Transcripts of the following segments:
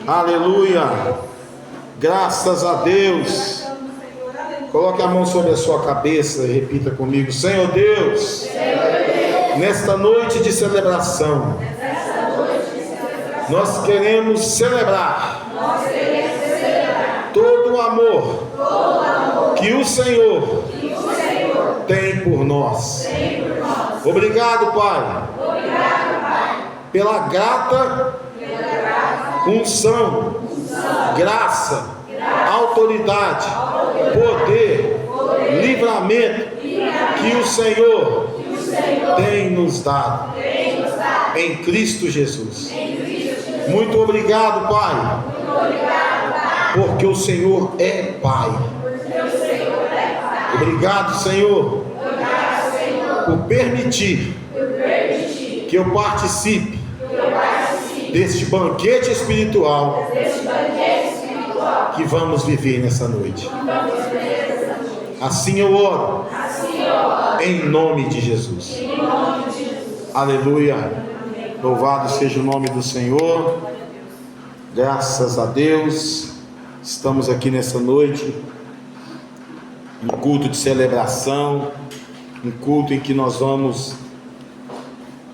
Aleluia, graças a Deus. Coloque a mão sobre a sua cabeça e repita comigo: Senhor Deus, nesta noite de celebração, nós queremos celebrar todo o amor que o Senhor tem por nós. Obrigado, Pai, pela grata unção, graça, autoridade, poder, livramento que o Senhor tem nos dado em Cristo Jesus. Muito obrigado, Pai, porque o Senhor é Pai. Obrigado, Senhor, por permitir que eu participe deste banquete espiritual que vamos viver nessa noite. Assim eu oro, em nome de Jesus. Aleluia. Louvado seja o nome do Senhor. Graças a Deus. Estamos aqui nessa noite, um culto de celebração, um culto em que nós vamos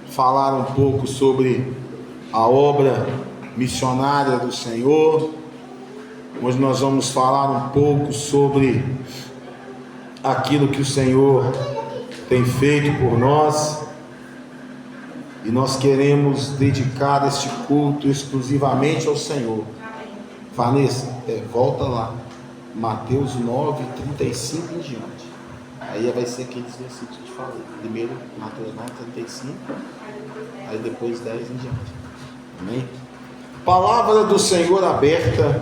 falar um pouco sobre a obra missionária do Senhor. Hoje nós vamos falar um pouco sobre aquilo que o Senhor tem feito por nós, e nós queremos dedicar este culto exclusivamente ao Senhor. Vanessa, volta lá, Mateus 9, 35 em diante. Aí vai ser aqueles versículos que eu te falei. Primeiro Mateus 9, 35, aí depois 10 em diante. Amém? Palavra do Senhor aberta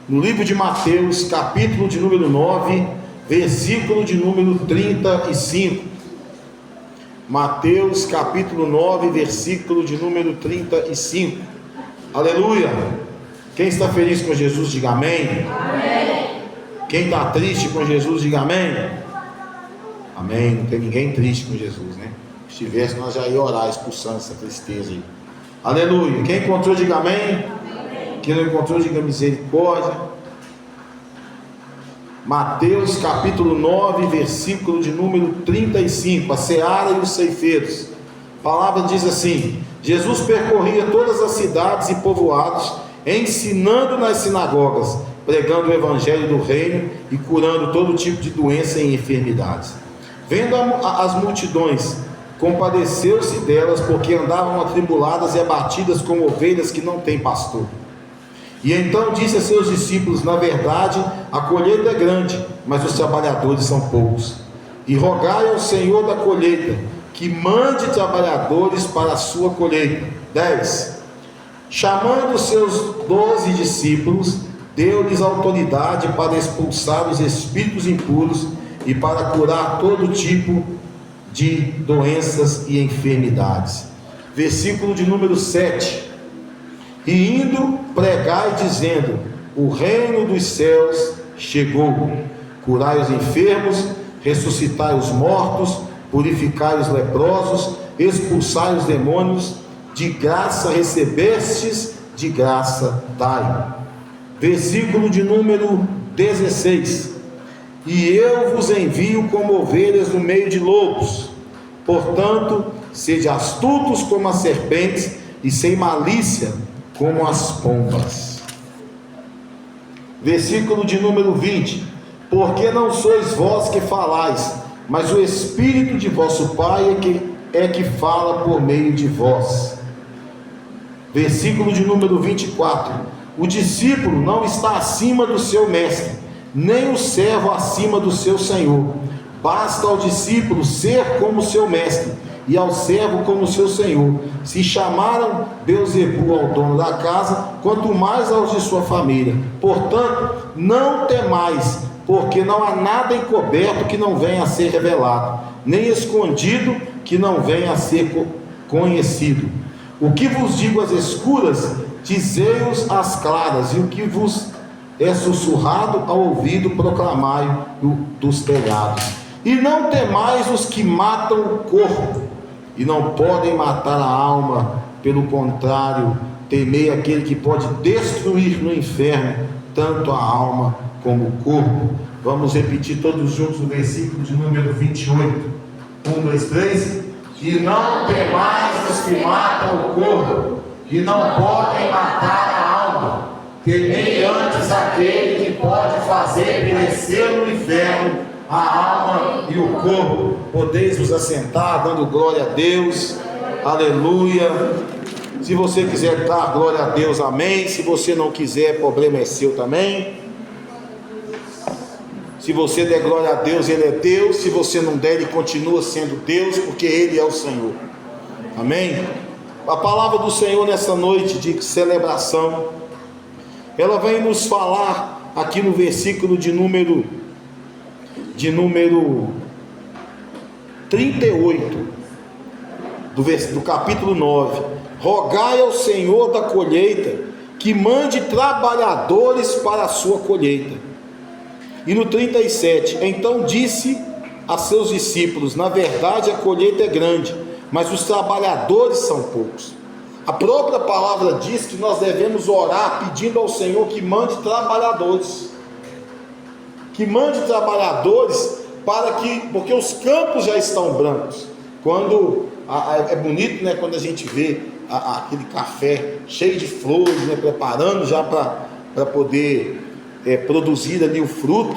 no livro de Mateus, capítulo de número 9, versículo de número 35. Mateus capítulo 9, versículo de número 35. Aleluia. Quem está feliz com Jesus, diga amém. Amém. Quem está triste com Jesus, diga amém. Amém. Não tem ninguém triste com Jesus, né? Se tivesse, nós já ia orar expulsando essa tristeza aí. Aleluia. Quem encontrou, diga amém. Amém. Quem não encontrou, diga misericórdia. Mateus capítulo 9, versículo de número 35. A seara e os ceifeiros. A palavra diz assim: Jesus percorria todas as cidades e povoados, ensinando nas sinagogas, pregando o evangelho do reino e curando todo tipo de doença e enfermidades. Vendo as multidões, compadeceu-se delas, porque andavam atribuladas e abatidas como ovelhas que não têm pastor. E então disse a seus discípulos: na verdade, a colheita é grande, mas os trabalhadores são poucos. E rogai ao Senhor da colheita que mande trabalhadores para a sua colheita. 10. Chamando os seus 12 discípulos, deu-lhes autoridade para expulsar os espíritos impuros e para curar todo tipo de doenças e enfermidades. Versículo de número 7. E indo, pregai dizendo: o reino dos céus chegou. Curai os enfermos, ressuscitai os mortos, purificai os leprosos, expulsai os demônios. De graça recebestes, de graça dai. Versículo de número 16. E eu vos envio como ovelhas no meio de lobos. Portanto, sede astutos como as serpentes e sem malícia como as pombas. Versículo de número 20. Porque não sois vós que falais, mas o Espírito de vosso Pai é que fala por meio de vós. Versículo de número 24. O discípulo não está acima do seu mestre, nem o servo acima do seu senhor. Basta ao discípulo ser como seu mestre, e ao servo como seu senhor. Se chamaram Beelzebu ao dono da casa, quanto mais aos de sua família. Portanto, não temais, porque não há nada encoberto que não venha a ser revelado, nem escondido que não venha a ser conhecido. O que vos digo às escuras, dizei-os às claras, e o que vos é sussurrado ao ouvido, proclamai dos telhados. E não temais os que matam o corpo, e não podem matar a alma, pelo contrário, temei aquele que pode destruir no inferno tanto a alma como o corpo. Vamos repetir todos juntos o versículo de número 28. 1, 2, 3. E não temais os que matam o corpo, que não podem matar a alma. Temei antes aquele que pode fazer perecer no inferno a alma e o corpo. Podeis vos assentar, dando glória a Deus. Aleluia. Se você quiser dar glória a Deus, amém. Se você não quiser, o problema é seu também. Se você der glória a Deus, Ele é Deus. Se você não der, Ele continua sendo Deus, porque Ele é o Senhor. Amém? A palavra do Senhor nessa noite de celebração, ela vem nos falar aqui no versículo de número 38 do capítulo 9. Rogai ao Senhor da colheita que mande trabalhadores para a sua colheita. E no 37, então disse a seus discípulos: na verdade a colheita é grande, mas os trabalhadores são poucos. A própria palavra diz que nós devemos orar pedindo ao Senhor que mande trabalhadores. Que mande trabalhadores porque os campos já estão brancos. É bonito, né, quando a gente vê aquele café cheio de flores, né, preparando já para poder produzir ali o fruto.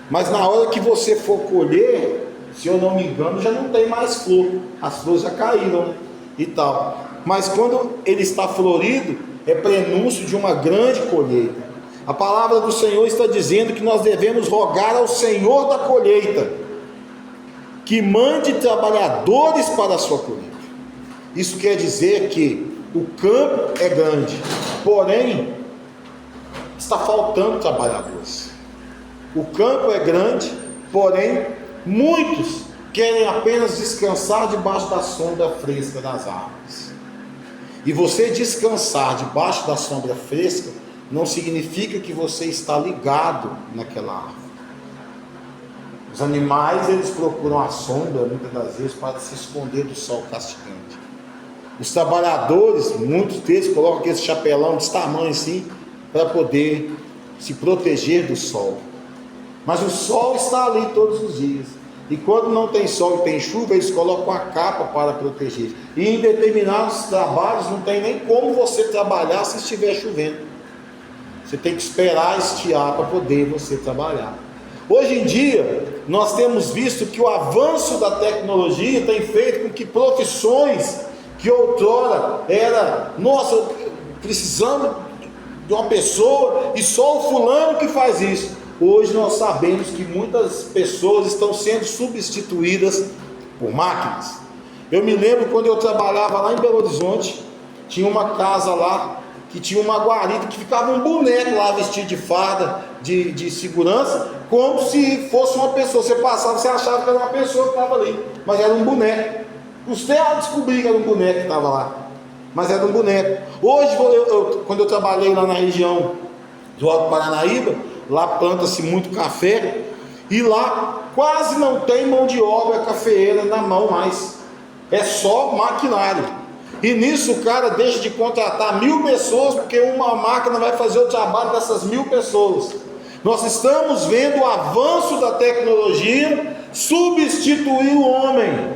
Mas na hora que você for colher, se eu não me engano, já não tem mais flor. As flores já caíram, né, e tal. Mas quando ele está florido, é prenúncio de uma grande colheita. A palavra do Senhor está dizendo que nós devemos rogar ao Senhor da colheita que mande trabalhadores para a sua colheita. Isso quer dizer que o campo é grande, porém está faltando trabalhadores. O campo é grande, porém muitos querem apenas descansar debaixo da sombra fresca das árvores. E você descansar debaixo da sombra fresca não significa que você está ligado naquela árvore. Os animais, eles procuram a sombra muitas das vezes para se esconder do sol castigante. Os trabalhadores, muitos deles colocam aquele chapelão desse tamanho assim para poder se proteger do sol. Mas o sol está ali todos os dias. E quando não tem sol e tem chuva, eles colocam a capa para proteger. E em determinados trabalhos não tem nem como você trabalhar se estiver chovendo. Você tem que esperar estiar para poder você trabalhar. Hoje em dia, nós temos visto que o avanço da tecnologia tem feito com que profissões que outrora era, nossa, precisando de uma pessoa e só o fulano que faz isso. Hoje nós sabemos que muitas pessoas estão sendo substituídas por máquinas. Eu me lembro quando eu trabalhava lá em Belo Horizonte, tinha uma casa lá que tinha uma guarita que ficava um boneco lá vestido de farda de segurança, como se fosse uma pessoa. Você passava, você achava que era uma pessoa que estava ali, mas era um boneco. Custei a descobrir que era um boneco que estava lá, mas era um boneco. Hoje, quando eu trabalhei lá na região do Alto Paranaíba, lá planta-se muito café, e lá quase não tem mão de obra cafeeira na mão mais, é só maquinário. E nisso o cara deixa de contratar 1000 pessoas, porque uma máquina vai fazer o trabalho dessas 1000 pessoas. Nós estamos vendo o avanço da tecnologia substituir o homem.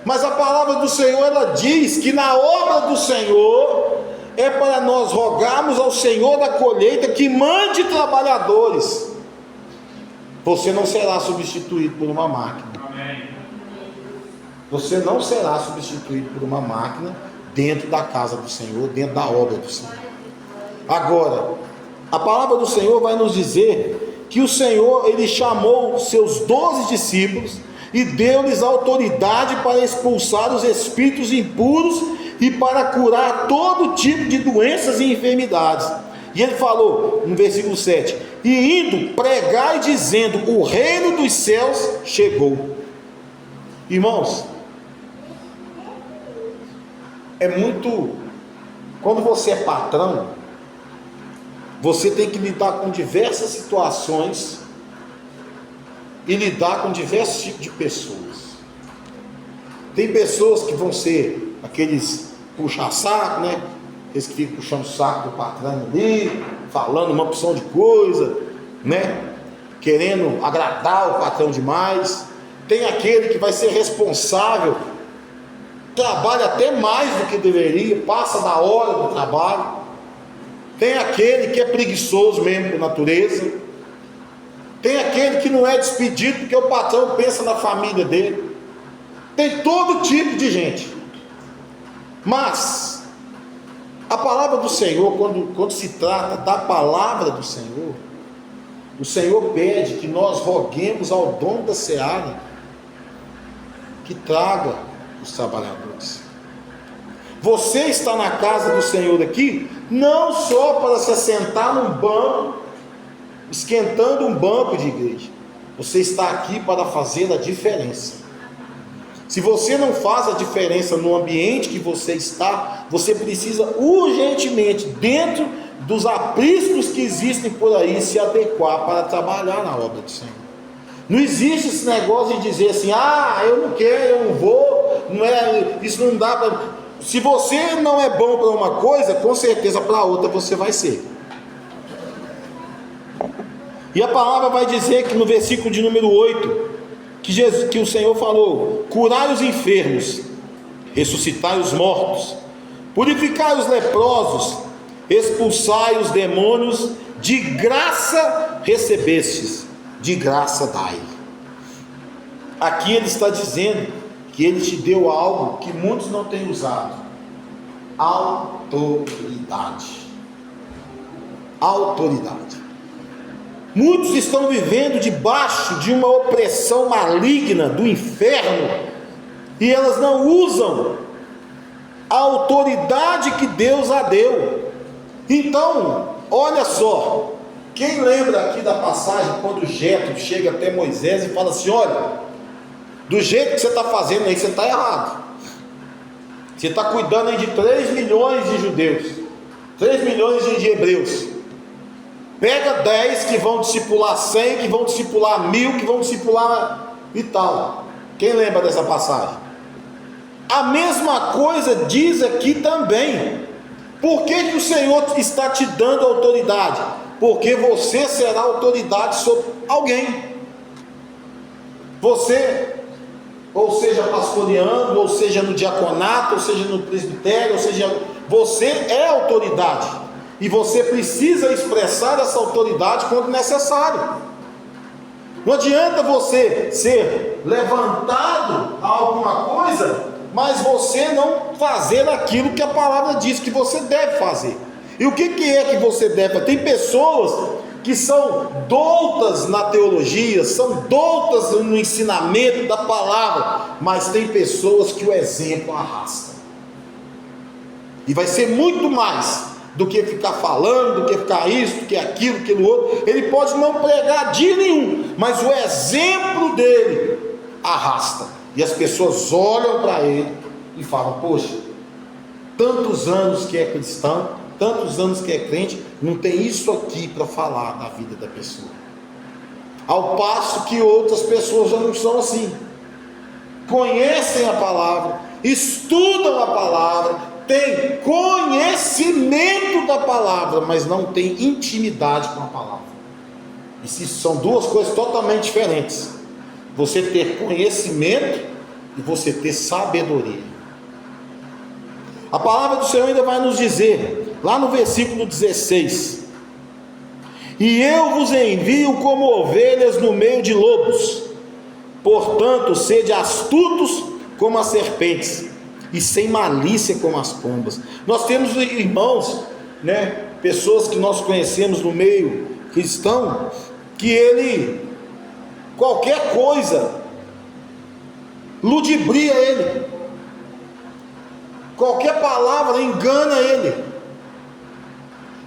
Mas a palavra do Senhor, ela diz que na obra do Senhor é para nós rogarmos ao Senhor da colheita que mande trabalhadores. Você não será substituído por uma máquina. Amém. Você não será substituído por uma máquina dentro da casa do Senhor, dentro da obra do Senhor. Agora, a palavra do Senhor vai nos dizer que o Senhor, Ele chamou seus 12 discípulos e deu-lhes autoridade para expulsar os espíritos impuros e para curar todo tipo de doenças e enfermidades. E Ele falou, no versículo 7, e indo, pregai dizendo, o reino dos céus chegou. Irmãos, quando você é patrão, você tem que lidar com diversas situações e lidar com diversos tipos de pessoas. Tem pessoas que vão ser aqueles puxa-saco, né? Aqueles que ficam puxando o saco do patrão ali, falando uma opção de coisa, né? Querendo agradar o patrão demais. Tem aquele que vai ser responsável, trabalha até mais do que deveria, passa da hora do trabalho. Tem aquele que é preguiçoso mesmo por natureza. Tem aquele que não é despedido porque o patrão pensa na família dele. Tem todo tipo de gente. Mas a palavra do Senhor, quando se trata da palavra do Senhor, o Senhor pede que nós roguemos ao dono da seara que traga os trabalhadores. Você está na casa do Senhor aqui, não só para se assentar num banco, esquentando um banco de igreja. Você está aqui para fazer a diferença. Se você não faz a diferença no ambiente que você está, você precisa urgentemente, dentro dos apriscos que existem por aí, se adequar para trabalhar na obra do Senhor. Não existe esse negócio de dizer assim, eu não quero, eu não vou, isso não dá para... Se você não é bom para uma coisa, com certeza para outra você vai ser. E a palavra vai dizer que no versículo de número 8, que o Senhor falou: curai os enfermos, ressuscitai os mortos, purificai os leprosos, expulsai os demônios, de graça recebestes, de graça dai. Aqui ele está dizendo que ele te deu algo que muitos não têm usado: autoridade. Autoridade. Muitos estão vivendo debaixo de uma opressão maligna do inferno, e elas não usam a autoridade que Deus a deu. Então, olha só, quem lembra aqui da passagem quando Jétro chega até Moisés e fala assim: olha, do jeito que você está fazendo aí, você está errado. Você está cuidando aí de 3 milhões de judeus, 3 milhões de hebreus. Pega 10 que vão discipular 100, que vão discipular 1000, que vão discipular e tal. Quem lembra dessa passagem? A mesma coisa diz aqui também. Por que o Senhor está te dando autoridade? Porque você será autoridade sobre alguém. Você, ou seja pastoreando, ou seja no diaconato, ou seja no presbitério, ou seja, você é autoridade, e você precisa expressar essa autoridade quando necessário. Não adianta você ser levantado a alguma coisa, mas você não fazer aquilo que a palavra diz que você deve fazer. E o que é que você deve? Tem pessoas que são doutas na teologia, são doutas no ensinamento da palavra, mas tem pessoas que o exemplo arrasta. E vai ser muito mais do que ficar falando, do que ficar isso, do que aquilo, aquilo outro. Ele pode não pregar dia nenhum, mas o exemplo dele arrasta. E as pessoas olham para ele e falam: poxa, tantos anos que é cristão, tantos anos que é crente, não tem isso aqui para falar da vida da pessoa. Ao passo que outras pessoas já não são assim. Conhecem a palavra, estudam a palavra, têm conhecimento da palavra, mas não têm intimidade com a palavra. Isso são duas coisas totalmente diferentes. Você ter conhecimento e você ter sabedoria. A palavra do Senhor ainda vai nos dizer, lá no versículo 16: e eu vos envio como ovelhas no meio de lobos, portanto sede astutos como as serpentes, e sem malícia como as pombas. Nós temos irmãos, pessoas que nós conhecemos no meio cristão, que ele, qualquer coisa, ludibria ele, qualquer palavra engana ele.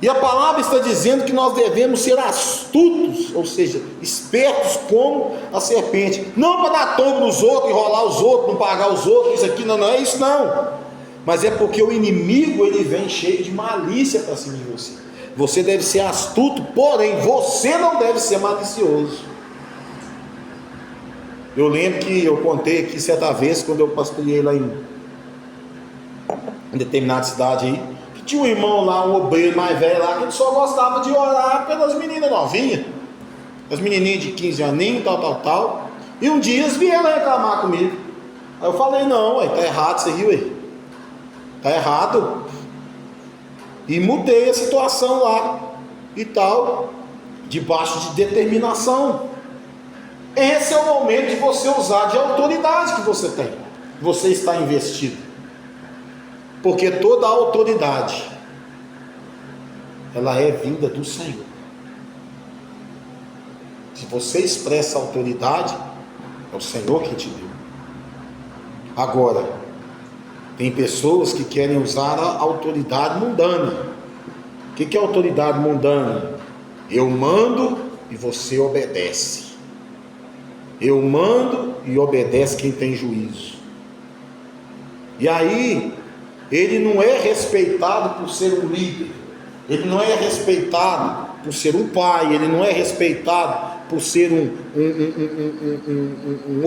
E a palavra está dizendo que nós devemos ser astutos, ou seja, espertos como a serpente, não para dar tombo nos outros, enrolar os outros, não pagar os outros, isso aqui não é isso não, mas é porque o inimigo ele vem cheio de malícia para cima de você. Você deve ser astuto, porém você não deve ser malicioso. Eu lembro que eu contei aqui certa vez, quando eu pastoreei lá em determinada cidade aí, Tinha um irmão lá, um obreiro mais velho lá, que ele só gostava de orar pelas meninas novinhas, as menininhas de 15 aninhos, tal. E um dia eles vieram reclamar comigo. Aí eu falei, não, ué, tá errado isso aí, ué. Tá errado. E mudei a situação lá e tal, debaixo de determinação. Esse é o momento de você usar de autoridade que você tem, você está investido. Porque toda a autoridade, ela é vinda do Senhor. Se você expressa autoridade, é o Senhor que te deu. Agora, tem pessoas que querem usar a autoridade mundana. O que é autoridade mundana? Eu mando e você obedece. Eu mando e obedece quem tem juízo. E aí, ele não é respeitado por ser um líder. Ele não é respeitado por ser um pai. Ele não é respeitado por ser um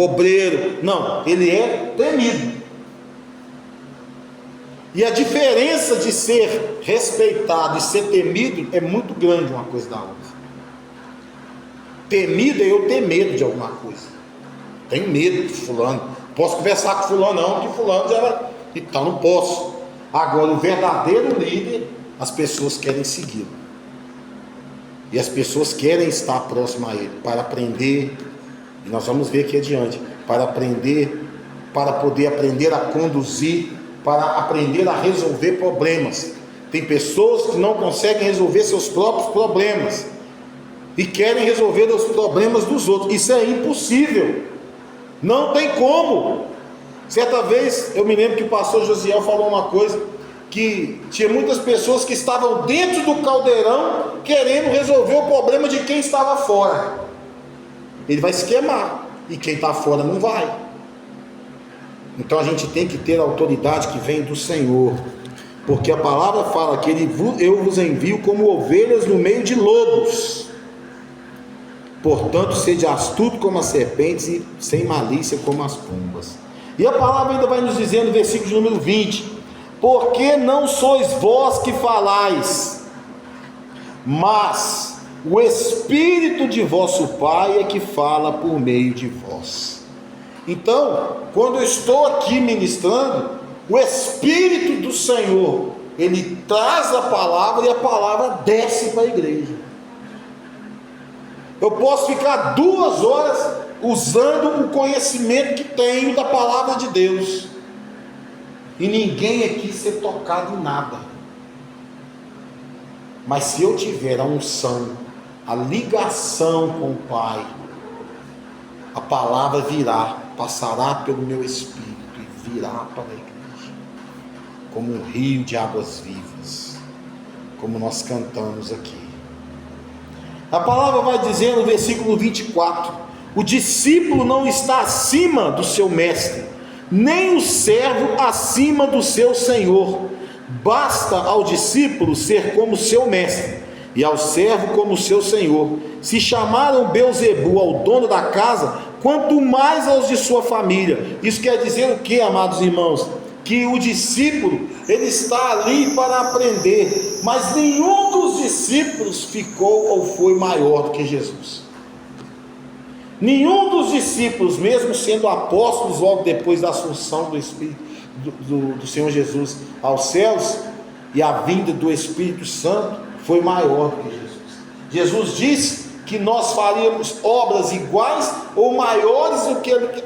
obreiro. Não, ele é temido. E a diferença de ser respeitado e ser temido é muito grande uma coisa da outra. Temido é eu ter medo de alguma coisa. Tenho medo de fulano. Posso conversar com fulano não, que fulano já vai... Então não posso. Agora o verdadeiro líder, as pessoas querem segui-lo. E as pessoas querem estar próximo a ele, para aprender, e nós vamos ver aqui adiante, para aprender, para poder aprender a conduzir, para aprender a resolver problemas. Tem pessoas que não conseguem resolver seus próprios problemas, e querem resolver os problemas dos outros. Isso é impossível, não tem como. Certa vez, eu me lembro que o pastor Josiel falou uma coisa, que tinha muitas pessoas que estavam dentro do caldeirão, querendo resolver o problema de quem estava fora. Ele vai se queimar, e quem está fora não vai. Então a gente tem que ter a autoridade que vem do Senhor, porque a palavra fala que eu vos envio como ovelhas no meio de lobos. Portanto, sede astuto como as serpentes e sem malícia como as pombas. E a palavra ainda vai nos dizer no versículo de número 20: porque não sois vós que falais, mas o Espírito de vosso Pai é que fala por meio de vós. Então, quando eu estou aqui ministrando, o Espírito do Senhor, ele traz a palavra e a palavra desce para a igreja. Eu posso ficar 2 horas usando o conhecimento que tenho da palavra de Deus, e ninguém aqui ser tocado em nada. Mas se eu tiver a unção, a ligação com o Pai, a palavra virá, passará pelo meu espírito e virá para a igreja, como um rio de águas vivas, como nós cantamos aqui. A palavra vai dizer no versículo 24: o discípulo não está acima do seu mestre, nem o servo acima do seu senhor. Basta ao discípulo ser como seu mestre, e ao servo como seu senhor. Se chamaram Beelzebu ao dono da casa, quanto mais aos de sua família. Isso quer dizer o que, amados irmãos? Que o discípulo, ele está ali para aprender, mas nenhum dos discípulos ficou ou foi maior do que Jesus. Nenhum dos discípulos, mesmo sendo apóstolos logo depois da assunção do Espírito do Senhor Jesus aos céus e a vinda do Espírito Santo, foi maior do que Jesus. Jesus disse que nós faríamos obras iguais ou maiores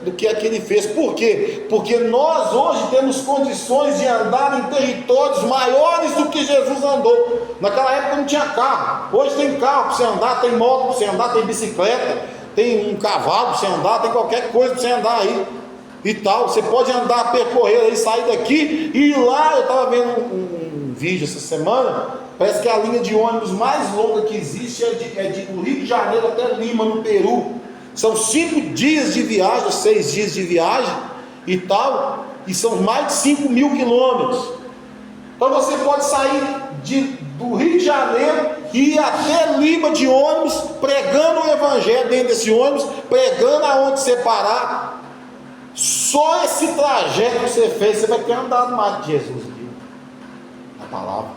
do que a que ele fez. Por quê? Porque nós hoje temos condições de andar em territórios maiores do que Jesus andou. Naquela época não tinha carro, hoje tem carro para você andar, tem moto para você andar, tem bicicleta, tem um cavalo para você andar, tem qualquer coisa para você andar aí e tal. Você pode andar, percorrer aí, sair daqui e ir lá. Eu estava vendo um vídeo essa semana, parece que a linha de ônibus mais longa que existe é do Rio de Janeiro até Lima, no Peru. São 5 dias de viagem, 6 dias de viagem e tal, e são mais de 5.000 quilômetros. Então você pode sair do Rio de Janeiro e ir até Lima de ônibus, pregando o evangelho dentro desse ônibus, pregando aonde você parar. Só esse trajeto que você fez, você vai ter andado mais que Jesus aqui, na palavra.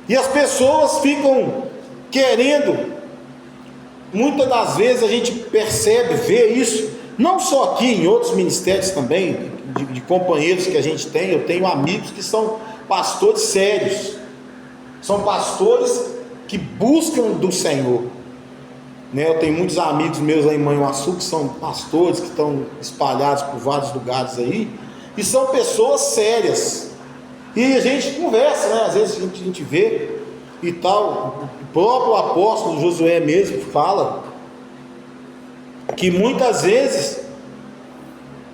E as pessoas ficam querendo, muitas das vezes a gente percebe, vê isso, não só aqui, em outros ministérios também, de companheiros que a gente tem. Eu tenho amigos que são pastores sérios, são pastores que buscam do Senhor, né? Eu tenho muitos amigos meus lá em Manhuaçu que são pastores, que estão espalhados por vários lugares aí, e são pessoas sérias, e a gente conversa, né? Às vezes a gente vê e tal. O próprio apóstolo Josué mesmo fala que muitas vezes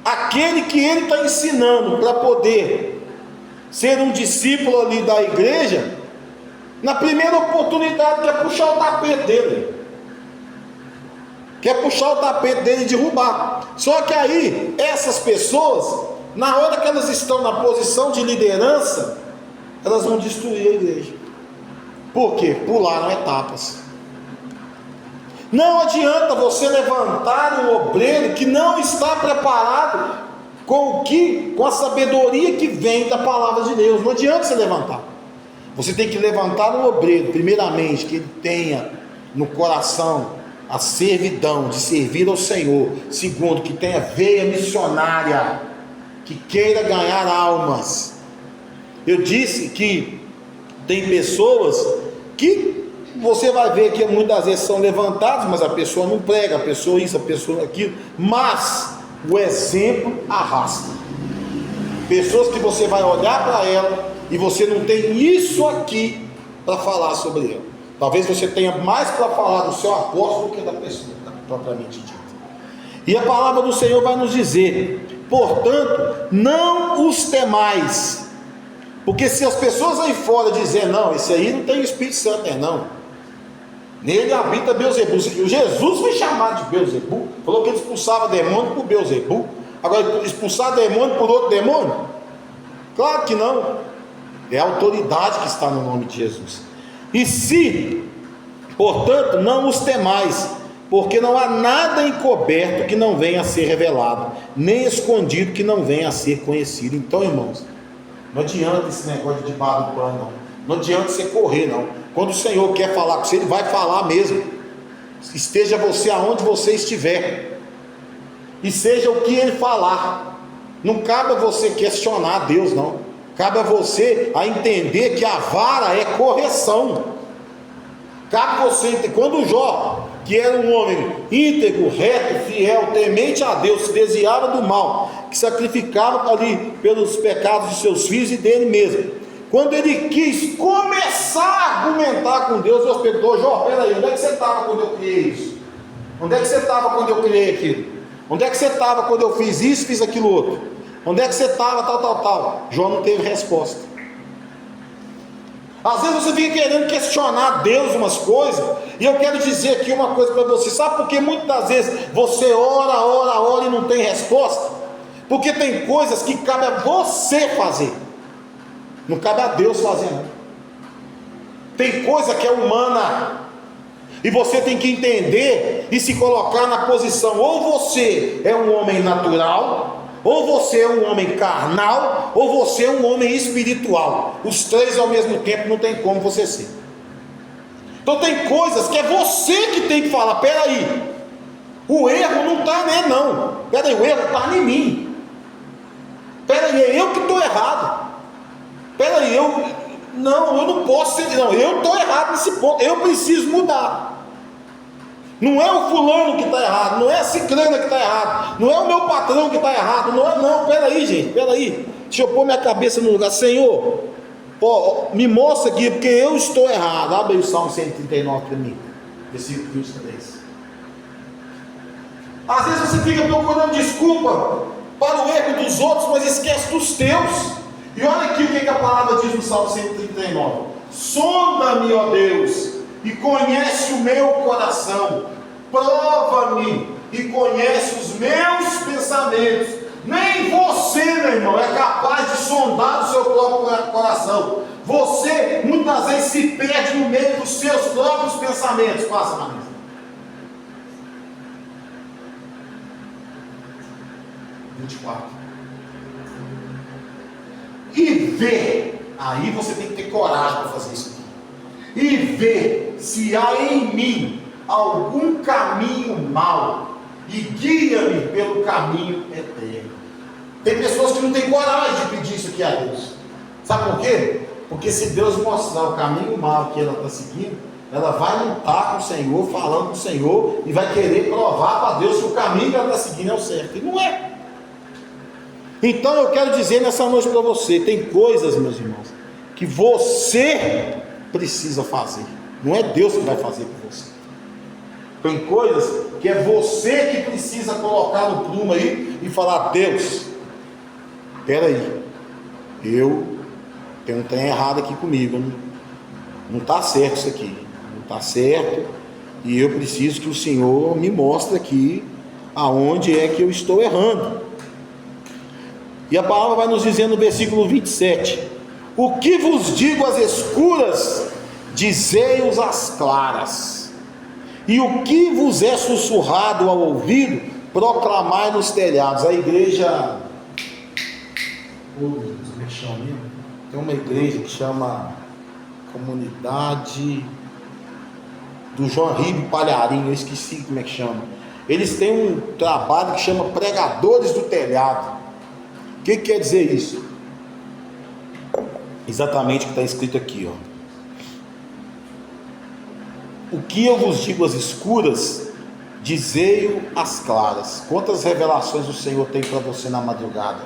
aquele que ele está ensinando para poder ser um discípulo ali da igreja, na primeira oportunidade quer puxar o tapete dele, e derrubar. Só que aí essas pessoas, na hora que elas estão na posição de liderança, elas vão destruir a igreja. Por quê? Pularam etapas. Não adianta você levantar um obreiro que não está preparado com a sabedoria que vem da palavra de Deus. Não adianta você levantar. Você tem que levantar um obreiro, primeiramente, que ele tenha no coração a servidão de servir ao Senhor. Segundo, que tenha veia missionária, que queira ganhar almas. Eu disse que tem pessoas que você vai ver que muitas vezes são levantados, mas a pessoa não prega, a pessoa isso, a pessoa aquilo, mas o exemplo arrasta. Pessoas que você vai olhar para ela e você não tem isso aqui para falar sobre ela. Talvez você tenha mais para falar do seu apóstolo do que da pessoa propriamente dita. E a palavra do Senhor vai nos dizer: portanto, não os temais. Porque se as pessoas aí fora dizem, não, esse aí não tem Espírito Santo, não, nele habita Beelzebu. Jesus foi chamado de Beelzebu, falou que ele expulsava demônio por Beelzebu. Agora, expulsar demônio por outro demônio? Claro que não. É a autoridade que está no nome de Jesus. E se, portanto, não os temais, porque não há nada encoberto que não venha a ser revelado, nem escondido que não venha a ser conhecido. Então, irmãos, não adianta esse negócio de debaixo do pano, não. Não adianta você correr, não. Quando o Senhor quer falar com você, Ele vai falar mesmo. Esteja você aonde você estiver, e seja o que Ele falar. Não cabe a você questionar Deus, não. Cabe a você a entender que a vara é correção. Cabe a você entender. Quando Jó, que era um homem íntegro, reto, fiel, temente a Deus, se desviava do mal, que sacrificava ali pelos pecados de seus filhos e dele mesmo, quando ele quis começar a argumentar com Deus, Deus perguntou: Jó, peraí, onde é que você estava quando eu criei isso? Onde é que você estava quando eu criei aquilo? Onde é que você estava quando eu fiz isso, fiz aquilo outro? Onde é que você estava, tal? Jó não teve resposta. Às vezes você fica querendo questionar Deus umas coisas, e eu quero dizer aqui uma coisa para você. Sabe por que muitas das vezes você ora e não tem resposta? Porque tem coisas que cabe a você fazer, não cabe a Deus fazer, não. Tem coisa que é humana, e você tem que entender e se colocar na posição: ou você é um homem natural, ou você é um homem carnal, ou você é um homem espiritual. Os três ao mesmo tempo não tem como você ser. Então tem coisas que é você que tem que falar: peraí, o erro não está nele, não. Peraí, o erro está em mim. Peraí, é eu que estou errado. Peraí, eu não posso ser, não, eu estou errado nesse ponto, eu preciso mudar. Não é o fulano que está errado, não é a ciclana que está errado, não é o meu patrão que está errado, não, peraí, gente, peraí, deixa eu pôr minha cabeça no lugar. Senhor, me mostra aqui, porque eu estou errado. Abre aí o Salmo 139 para mim, versículo 23. Às vezes você fica procurando desculpa para o erro dos outros, mas esquece dos teus. E olha aqui o que a palavra diz no Salmo 139: sonda-me, ó Deus, e conhece o meu coração, prova-me e conhece os meus pensamentos. Nem você, meu irmão, é capaz de sondar o seu próprio coração. Você muitas vezes se perde no meio dos seus próprios pensamentos. Passa, Marisa. 24. E ver. Aí você tem que ter coragem para fazer isso aqui. e ver se há em mim algum caminho mau, e guia-me pelo caminho eterno. Tem pessoas que não têm coragem de pedir isso aqui a Deus. Sabe por quê? Porque se Deus mostrar o caminho mau que ela está seguindo, ela vai lutar com o Senhor, falando com o Senhor, e vai querer provar para Deus que o caminho que ela está seguindo é o certo, e não é. Então eu quero dizer nessa noite para você, tem coisas, meus irmãos, que você precisa fazer, não é Deus que vai fazer por você. Tem coisas que é você que precisa colocar no prumo aí e falar: Deus, espera aí, eu tenho um trem errado aqui comigo, não está certo isso aqui, não está certo, e eu preciso que o Senhor me mostre aqui aonde é que eu estou errando. E a palavra vai nos dizer no versículo 27: o que vos digo às escuras, dizei-os às claras, e o que vos é sussurrado ao ouvido, proclamai nos telhados. A igreja, como é que chama mesmo? Tem uma igreja que chama Comunidade do João Ribe Palharinho, eu esqueci como é que chama. Eles têm um trabalho que chama Pregadores do Telhado. O que quer dizer isso? Exatamente o que está escrito aqui, ó. O que eu vos digo às escuras, dizei-o às claras. Quantas revelações o Senhor tem para você na madrugada?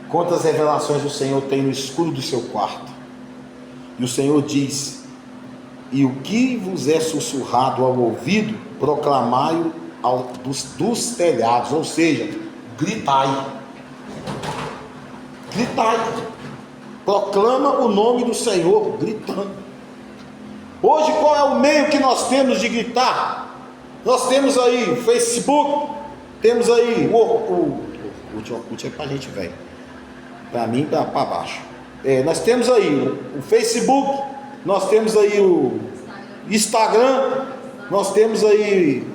Quantas revelações o Senhor tem no escuro do seu quarto? E o Senhor diz: e o que vos é sussurrado ao ouvido, proclamai-o dos telhados, ou seja, gritai. Gritai, proclama o nome do Senhor, gritando. Hoje qual é o meio que nós temos de gritar? Nós temos aí o Facebook, temos aí o Orkut é pra gente velho, para mim para baixo. Nós temos aí o Facebook, nós temos aí o Instagram, nós temos aí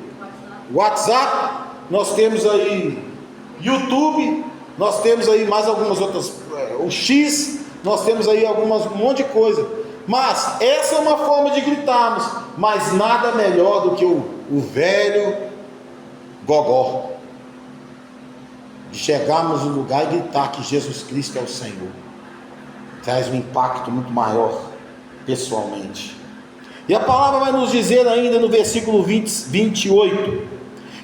o WhatsApp, nós temos aí YouTube, nós temos aí mais algumas outras, o X, nós temos aí um monte de coisa. Mas essa é uma forma de gritarmos, mas nada melhor do que o velho gogó, de chegarmos no lugar e gritar que Jesus Cristo é o Senhor. Traz um impacto muito maior pessoalmente. E a palavra vai nos dizer ainda no versículo 28: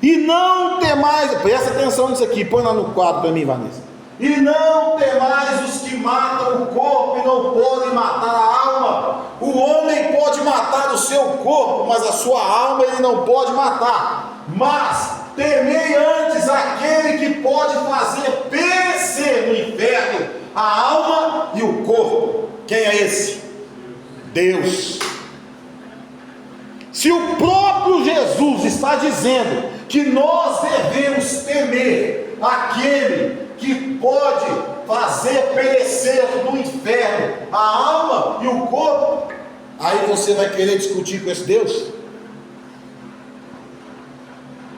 e não temais, presta atenção nisso aqui, põe lá no quadro para mim, Vanessa. E não temais os que matam o corpo e não podem matar a alma. O homem pode matar o seu corpo, mas a sua alma ele não pode matar. Mas temei antes aquele que pode fazer perecer no inferno a alma e o corpo. Quem é esse? Deus. Se o próprio Jesus está dizendo que nós devemos temer aquele que pode fazer perecer no inferno a alma e o corpo, aí você vai querer discutir com esse Deus?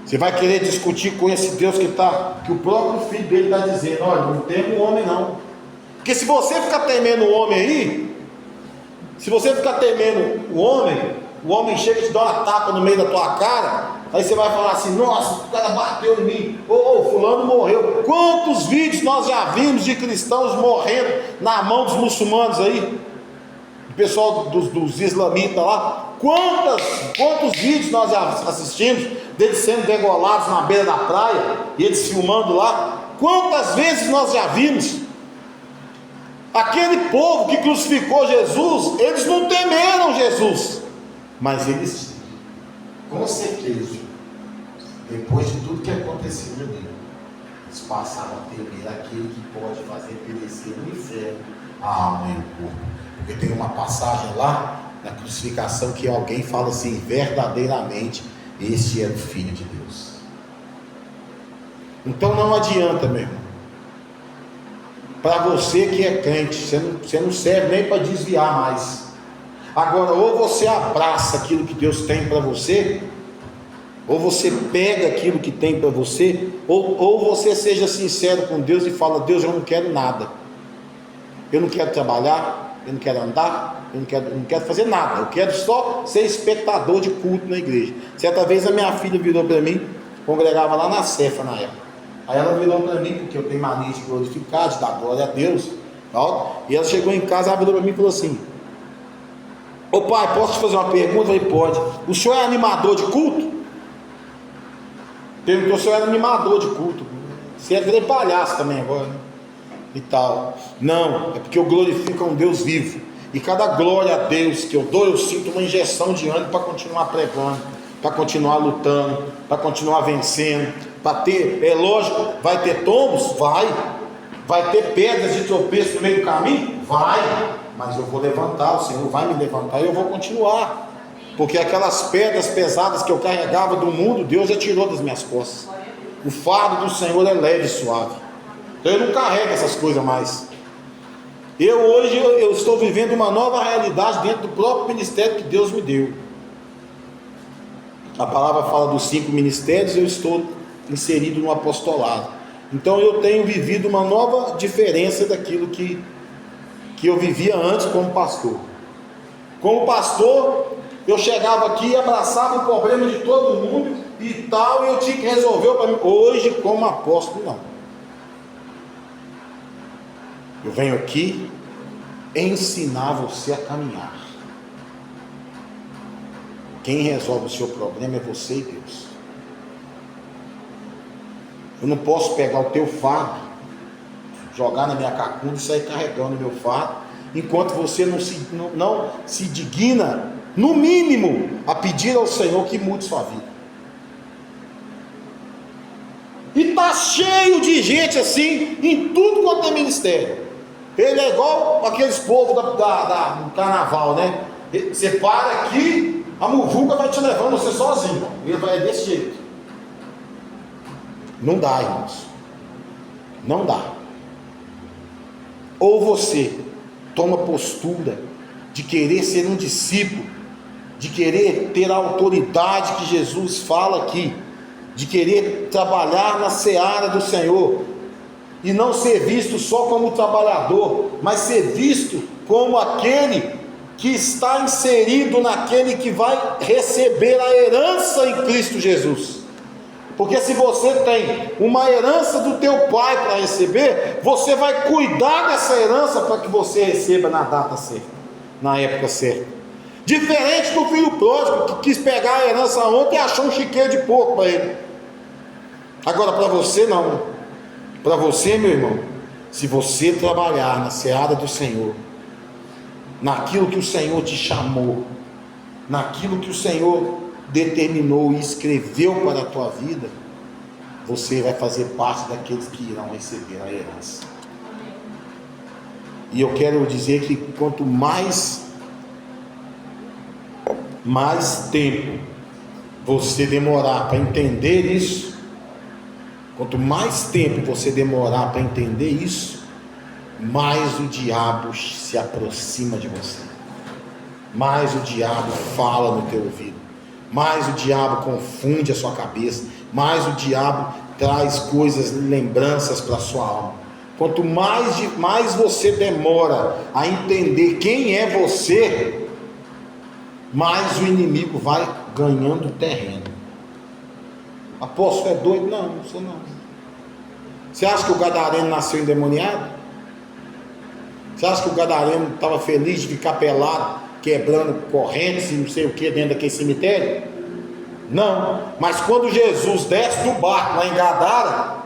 Você vai querer discutir com esse Deus que o próprio filho dele está dizendo: olha, não temo o homem não. Porque se você ficar temendo o homem aí, se você ficar temendo o homem chega e te dá uma tapa no meio da tua cara, aí você vai falar assim: nossa, o cara bateu em mim, fulano morreu. Quantos vídeos nós já vimos de cristãos morrendo na mão dos muçulmanos aí, o pessoal dos islamitas lá? Quantos vídeos nós já assistimos deles sendo degolados na beira da praia, e eles filmando lá? Quantas vezes nós já vimos? Aquele povo que crucificou Jesus, eles não temeram Jesus, mas eles, com certeza, depois de tudo que aconteceu ali, eles passaram a temer aquele que pode fazer perecer no inferno a alma e o corpo. Porque tem uma passagem lá na crucificação que alguém fala assim: verdadeiramente este é o Filho de Deus. Então não adianta, meu irmão. Para você que é crente, você não serve nem para desviar mais. Agora, ou você abraça aquilo que Deus tem para você, ou você pega aquilo que tem para você, ou você seja sincero com Deus e fala: Deus, eu não quero nada, eu não quero trabalhar, eu não quero andar, eu não quero fazer nada, eu quero só ser espectador de culto na igreja. Certa vez a minha filha virou para mim, congregava lá na Cefa na época. Aí ela virou para mim, porque eu tenho mania de glorificar, de dar glória a Deus. E ela chegou em casa, ela virou para mim e falou assim: ô pai, posso te fazer uma pergunta? Eu falei: pode. O senhor é animador de culto? Perguntou se eu era animador de culto. Você é virei palhaço também agora, né? E tal. Não, é porque eu glorifico a um Deus vivo. E cada glória a Deus que eu dou, eu sinto uma injeção de ânimo para continuar pregando, para continuar lutando, para continuar vencendo, para ter, é lógico, vai ter tombos? Vai ter pedras de tropeço no meio do caminho? Vai, mas eu vou levantar, o Senhor vai me levantar e eu vou continuar, porque aquelas pedras pesadas que eu carregava do mundo, Deus já tirou das minhas costas. O fardo do Senhor é leve e suave, então eu não carrego essas coisas mais. Hoje eu estou vivendo uma nova realidade dentro do próprio ministério que Deus me deu. A palavra fala dos 5 ministérios, eu estou inserido no apostolado. Então eu tenho vivido uma nova diferença daquilo que eu vivia antes como pastor. Como pastor, eu chegava aqui e abraçava o problema de todo mundo e tal, e eu tinha que resolver para mim. Hoje, como apóstolo, não. Eu venho aqui ensinar você a caminhar. Quem resolve o seu problema é você e Deus. Eu não posso pegar o teu fardo, jogar na minha cacunda e sair carregando o meu fardo, enquanto você não se digna, no mínimo, a pedir ao Senhor que mude sua vida. E está cheio de gente assim, em tudo quanto é ministério. Ele é igual aqueles povos do carnaval, né? Você para aqui, a muvuca vai te levando você sozinho. Ele vai desse jeito. Não dá, irmãos. Não dá. Ou você toma postura de querer ser um discípulo, de querer ter a autoridade que Jesus fala aqui, de querer trabalhar na seara do Senhor, e não ser visto só como trabalhador, mas ser visto como aquele que está inserido naquele que vai receber a herança em Cristo Jesus. Porque se você tem uma herança do teu pai para receber, você vai cuidar dessa herança para que você receba na data certa, na época certa. Diferente do filho pródigo que quis pegar a herança ontem e achou um chiqueiro de porco para ele. Agora para você não. Para você, meu irmão, se você trabalhar na seara do Senhor, naquilo que o Senhor te chamou, naquilo que o Senhor determinou e escreveu para a tua vida, você vai fazer parte daqueles que irão receber a herança. E eu quero dizer que quanto mais tempo você demorar para entender isso, quanto mais tempo você demorar para entender isso, mais o diabo se aproxima de você, mais o diabo fala no teu ouvido, mais o diabo confunde a sua cabeça, mais o diabo traz coisas, lembranças para a sua alma. Quanto mais você demora a entender quem é você, mais o inimigo vai ganhando terreno. Apóstolo, é doido? Não, não sou não. Você acha que o gadareno nasceu endemoniado? Você acha que o gadareno estava feliz de ficar pelado, quebrando correntes e não sei o que dentro daquele cemitério? Não. Mas quando Jesus desce do barco lá em Gadara,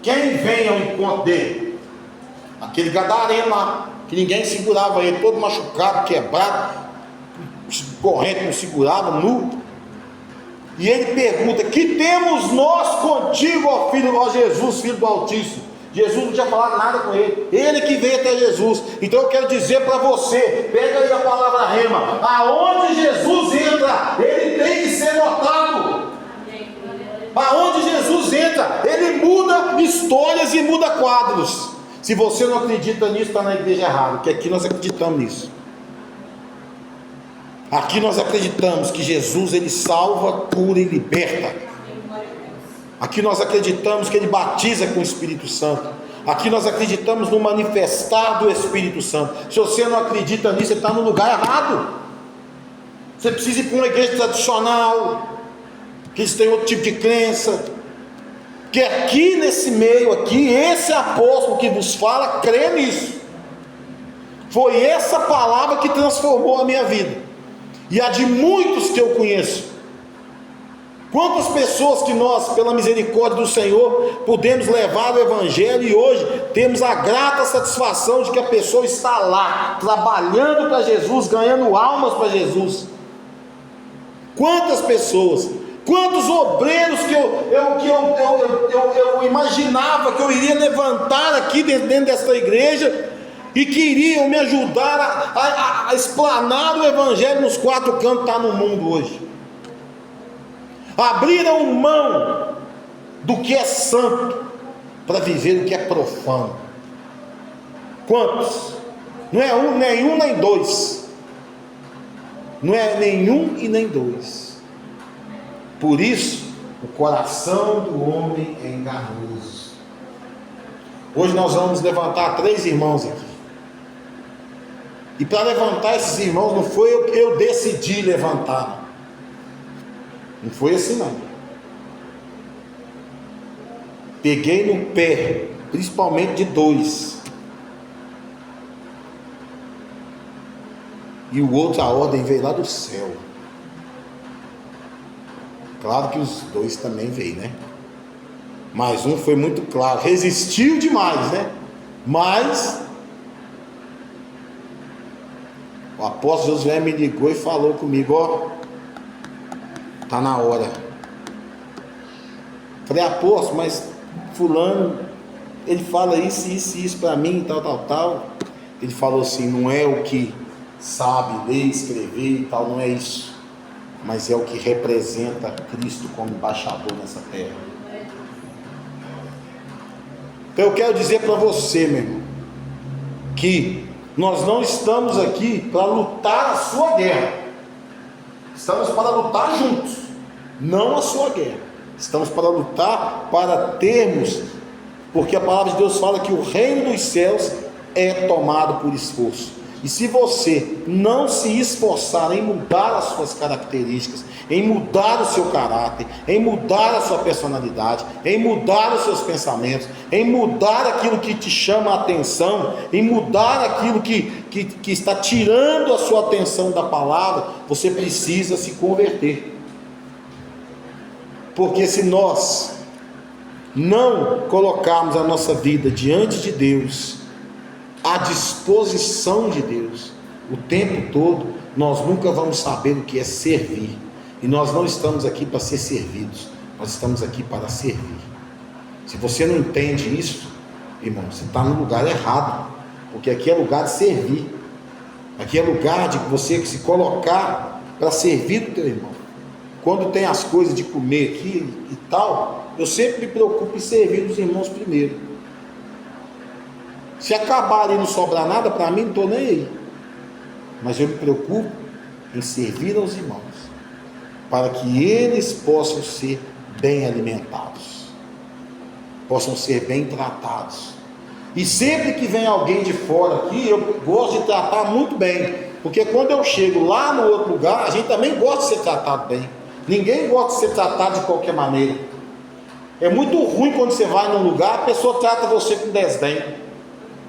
quem vem ao encontro dele? Aquele gadareno lá, que ninguém segurava ele, todo machucado, quebrado, corrente não segurava, nu. E ele pergunta: que temos nós contigo, ó Jesus, Filho do Altíssimo? Jesus não tinha falado nada com ele que veio até Jesus. Então eu quero dizer para você, pega aí a palavra rema, aonde Jesus entra, ele tem que ser notado. Aonde Jesus entra, ele muda histórias e muda quadros. Se você não acredita nisso, está na igreja errada, porque aqui nós acreditamos nisso. Aqui nós acreditamos que Jesus, ele salva, cura e liberta. Aqui nós acreditamos que ele batiza com o Espírito Santo. Aqui nós acreditamos no manifestar do Espírito Santo. Se você não acredita nisso, você está no lugar errado. Você precisa ir para uma igreja tradicional, que eles têm outro tipo de crença. Que aqui nesse meio aqui, esse apóstolo que vos fala, crê nisso. Foi essa palavra que transformou a minha vida, e a de muitos que eu conheço. Quantas pessoas que nós, pela misericórdia do Senhor, pudemos levar o Evangelho, e hoje temos a grata satisfação de que a pessoa está lá, trabalhando para Jesus, ganhando almas para Jesus. Quantas pessoas, quantos obreiros que eu imaginava que eu iria levantar aqui dentro desta igreja, e queriam me ajudar a explanar o Evangelho nos quatro cantos que está no mundo hoje. Abriram mão do que é santo para viver o que é profano. Quantos? Não é nenhum nem dois. Não é nenhum e nem dois. Por isso, o coração do homem é enganoso. Hoje nós vamos levantar 3 irmãos aqui. E para levantar esses irmãos, não foi eu decidi levantar. Não foi assim não. Peguei no pé, principalmente de 2. E o outro, a ordem veio lá do céu. Claro que os 2 também veio, né? Mas um foi muito claro, resistiu demais, né? Mas o apóstolo Josué me ligou e falou comigo: ó, está na hora. Falei: apóstolo, mas fulano, ele fala isso para mim, tal. Ele falou assim: não é o que sabe ler, escrever e tal, não é isso, mas é o que representa Cristo como embaixador nessa terra. Então eu quero dizer para você, meu irmão, que nós não estamos aqui para lutar a sua guerra. Estamos para lutar juntos, não a sua guerra. Estamos para lutar para termos, porque a palavra de Deus fala que o reino dos céus é tomado por esforço. E se você não se esforçar em mudar as suas características, em mudar o seu caráter, em mudar a sua personalidade, em mudar os seus pensamentos, em mudar aquilo que te chama a atenção, em mudar aquilo que está tirando a sua atenção da palavra, você precisa se converter. Porque se nós não colocarmos a nossa vida diante de Deus, à disposição de Deus, o tempo todo, nós nunca vamos saber o que é servir. E nós não estamos aqui para ser servidos, nós estamos aqui para servir. Se você não entende isso, irmão, você está no lugar errado, porque aqui é lugar de servir. Aqui é lugar de você se colocar para servir o teu irmão. Quando tem as coisas de comer aqui e tal, eu sempre me preocupo em servir os irmãos primeiro. Se acabar e não sobrar nada para mim, não estou nem aí. Mas eu me preocupo em servir aos irmãos, para que eles possam ser bem alimentados, possam ser bem tratados. E sempre que vem alguém de fora aqui, eu gosto de tratar muito bem, porque quando eu chego lá no outro lugar, a gente também gosta de ser tratado bem. Ninguém gosta de ser tratado de qualquer maneira. É muito ruim quando você vai num lugar, a pessoa trata você com desdém,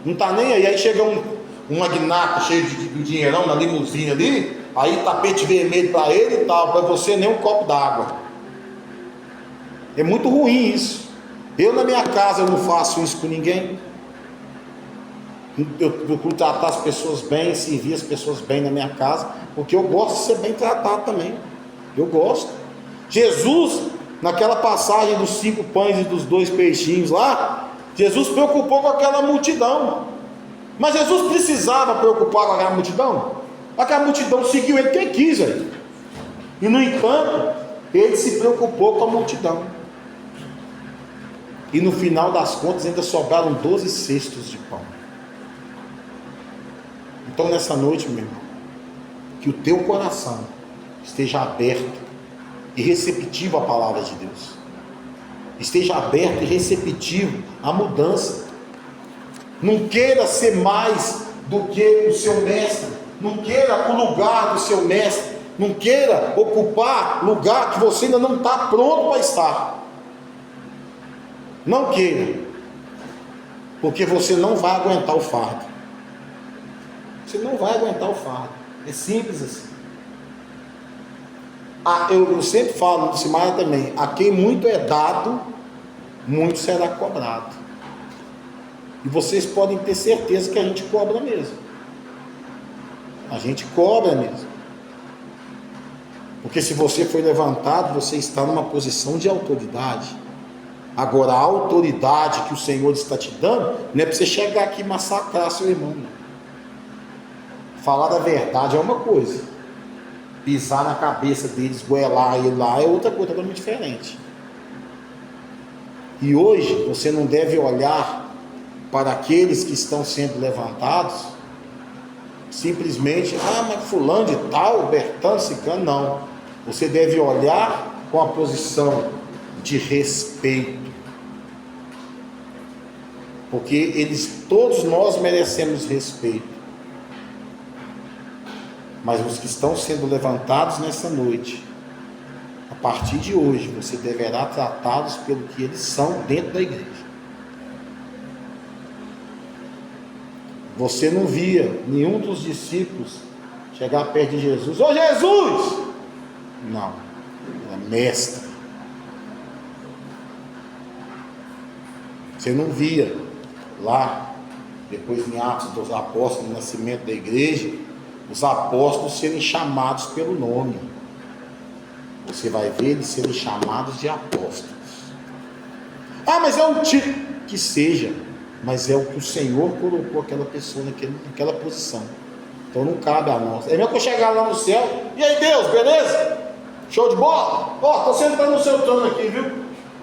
não está nem aí. Aí chega um magnata cheio de dinheirão na limusine ali, aí tapete vermelho para ele e tal, para você nem um copo d'água. É muito ruim isso. Eu na minha casa eu não faço isso com ninguém. Eu procuro tratar as pessoas bem, servir as pessoas bem na minha casa, porque eu gosto de ser bem tratado também. Eu gosto. Jesus, naquela passagem dos 5 pães e dos 2 peixinhos lá, Jesus preocupou com aquela multidão. Mas Jesus precisava preocupar com aquela multidão? Aquela multidão seguiu ele quem quis aí. E no entanto, ele se preocupou com a multidão. E no final das contas ainda sobraram 12 cestos de pão. Então nessa noite, meu irmão, que o teu coração esteja aberto e receptivo à palavra de Deus. Esteja aberto e receptivo à mudança. Não queira ser mais do que o seu mestre. Não queira o lugar do seu mestre. Não queira ocupar lugar que você ainda não está pronto para estar. Não queira. Porque você não vai aguentar o fardo. Você não vai aguentar o fardo. É simples assim. Eu sempre falo, Simara também, a quem muito é dado, muito será cobrado. E vocês podem ter certeza que a gente cobra mesmo. A gente cobra mesmo. Porque se você foi levantado, você está numa posição de autoridade. Agora, a autoridade que o Senhor está te dando, não é para você chegar aqui e massacrar seu irmão, não. Falar da verdade é uma coisa, pisar na cabeça deles, goelar ele lá, é outra coisa totalmente diferente. E hoje você não deve olhar para aqueles que estão sendo levantados simplesmente, mas fulano de tal, Bertano, Ciclano, não. Você deve olhar com a posição de respeito, porque todos nós merecemos respeito. Mas os que estão sendo levantados nessa noite, a partir de hoje, você deverá tratá-los pelo que eles são dentro da igreja. Você não via nenhum dos discípulos chegar perto de Jesus. Ô Jesus! Não, era mestre. Você não via lá, depois em Atos dos Apóstolos, no nascimento da igreja, os apóstolos serem chamados pelo nome. Você vai ver eles serem chamados de apóstolos. Mas é um título que seja, mas é o que o Senhor colocou aquela pessoa naquela posição. Então não cabe a nós. É mesmo que eu chegar lá no céu, e aí Deus, beleza? Show de bola? Estou sentando no seu trono aqui, viu?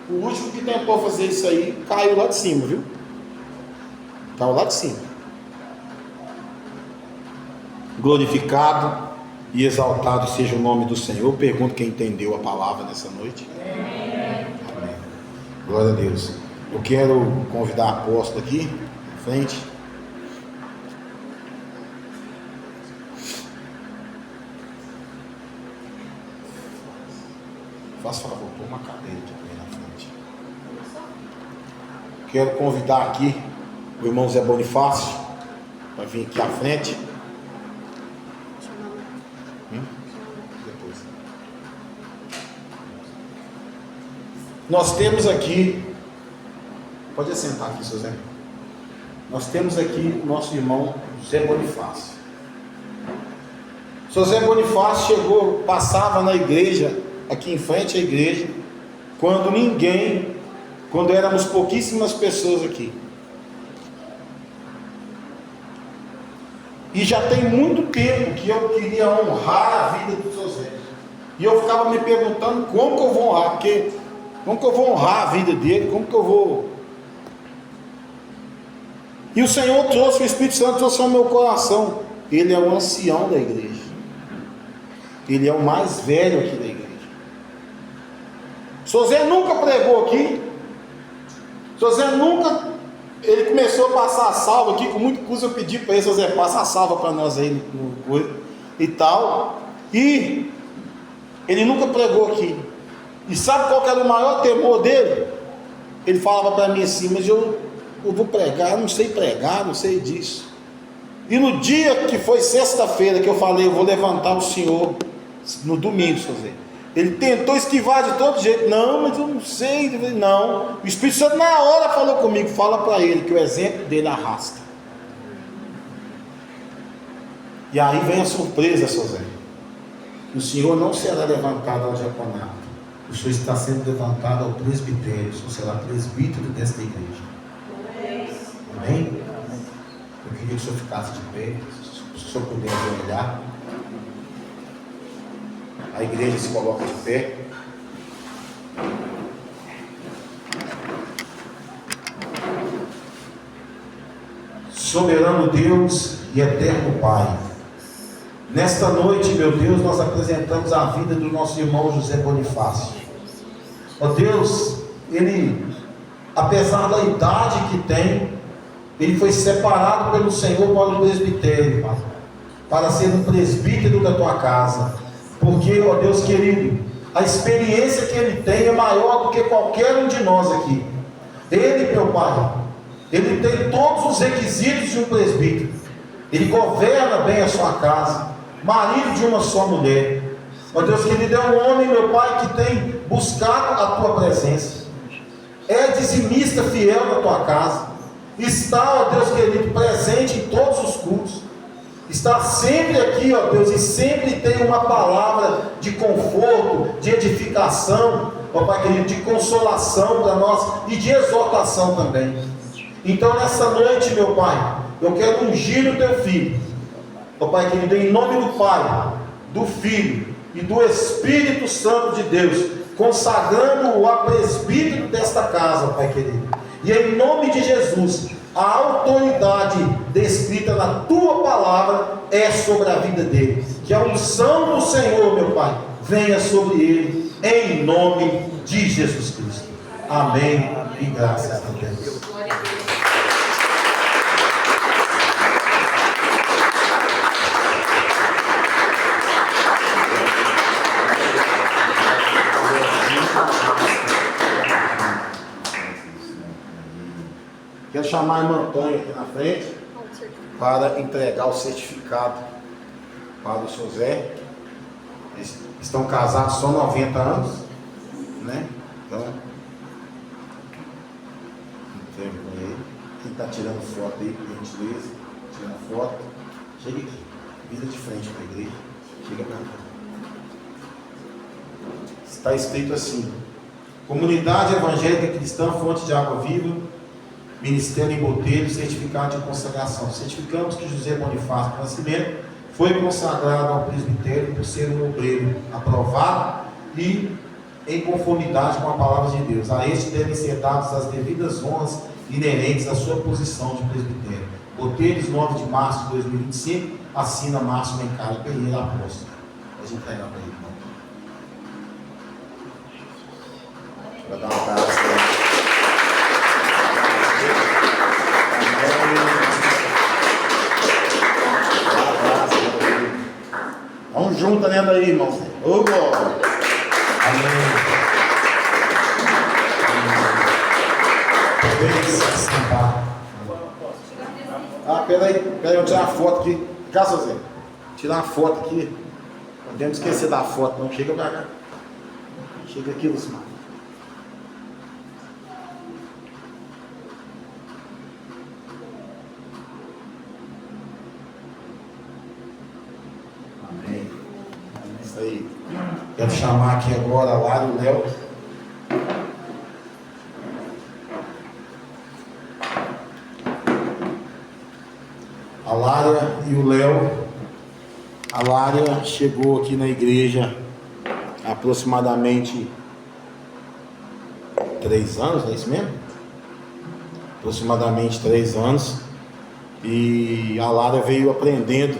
O último que tentou fazer isso aí caiu lá de cima, viu? Caiu lá de cima. Glorificado e exaltado seja o nome do Senhor. Eu pergunto quem entendeu a palavra nessa noite. Amém. Glória a Deus. Eu quero convidar a apóstola aqui na frente. Faça favor, põe uma cadeira aqui na frente. Quero convidar aqui o irmão Zé Bonifácio para vir aqui à frente. Depois. Nós temos aqui, pode assentar aqui, seu Zé. Nós temos aqui o nosso irmão Zé Bonifácio. Seu Zé Bonifácio passava na igreja, aqui em frente à igreja, quando éramos pouquíssimas pessoas aqui. E já tem muito tempo que eu queria honrar a vida do seu Zé. E eu ficava me perguntando como que eu vou honrar, como que eu vou honrar a vida dele, como que eu vou... E o Senhor trouxe, o Espírito Santo trouxe ao meu coração. Ele é o ancião da igreja. Ele é o mais velho aqui da igreja. O seu Zé nunca pregou aqui. O seu Zé nunca... Ele começou a passar a salva aqui, com muito custo eu pedi para ele, seu Zé, passa a salva para nós aí e tal. E ele nunca pregou aqui. E sabe qual que era o maior temor dele? Ele falava para mim assim, mas eu vou pregar, não sei disso. E no dia que foi sexta-feira que eu falei, eu vou levantar o senhor, no domingo, seu Zé, ele tentou esquivar de todo jeito. Não, mas eu não sei. Não, o Espírito Santo na hora falou comigo, fala para ele que o exemplo dele arrasta. E aí vem a surpresa, seu Zé. O senhor não será levantado ao diaconato. O senhor está sendo levantado ao presbitério. O senhor será presbítero desta igreja. Amém? Eu queria que o senhor ficasse de pé, se o senhor puder olhar. A igreja se coloca de pé. Soberano Deus e eterno Pai, nesta noite, meu Deus, nós apresentamos a vida do nosso irmão José Bonifácio. Ó Deus, ele, apesar da idade que tem, Ele foi separado pelo Senhor para o presbitério, Pai, para ser um presbítero da tua casa. Porque, ó Deus querido, a experiência que ele tem é maior do que qualquer um de nós aqui. Ele, meu Pai, ele tem todos os requisitos de um presbítero. Ele governa bem a sua casa, marido de uma só mulher. Ó Deus querido, é um homem, meu Pai, que tem buscado a tua presença. É dizimista fiel na tua casa. Está, ó Deus querido, presente em todos os cultos. Está sempre aqui, ó Deus, e sempre tem uma palavra de conforto, de edificação, ó Pai querido, de consolação para nós e de exortação também. Então nessa noite, meu Pai, eu quero ungir o teu filho, ó Pai querido, em nome do Pai, do Filho e do Espírito Santo de Deus, consagrando-o a presbítero desta casa, ó Pai querido. E em nome de Jesus, a autoridade descrita na tua palavra é sobre a vida dele. Que a unção do Senhor, meu Pai, venha sobre ele, em nome de Jesus Cristo. Amém. E graças a Deus. Quero chamar a irmã Antônia aqui na frente para entregar o certificado para o seu Zé. Eles estão casados só 90 anos, né? Então, entrega com ele. Quem está tirando foto aí, por gentileza, tirando foto, chega aqui, vira de frente para a igreja, chega para cá. Está escrito assim: Comunidade Evangélica Cristã Fonte de Água Viva, Ministério em Botelho, certificado de consagração. Certificamos que José Bonifácio do Nascimento foi consagrado ao presbitério por ser um obreiro aprovado e em conformidade com a palavra de Deus. A este devem ser dadas as devidas honras inerentes à sua posição de presbitério. Botelhos, 9 de março de 2025, assina Márcio Mencalho Pereira, apóstolo. Pode entregar para ele, irmão. Vai dar um abraço. Vamos juntos lendo aí, irmão. Ô, glória. Amém. Peraí, eu vou tirar uma foto aqui. Cá, seu Zé. Tirar uma foto aqui. Não podemos esquecer da foto, não. Chega pra cá. Chega aqui, Lucimar. Amém. Isso aí. Quero chamar aqui agora a Lara e o Léo. A Lara e o Léo. A Lara chegou aqui na igreja há aproximadamente 3 anos, é isso mesmo? Aproximadamente 3 anos. E a Lara veio aprendendo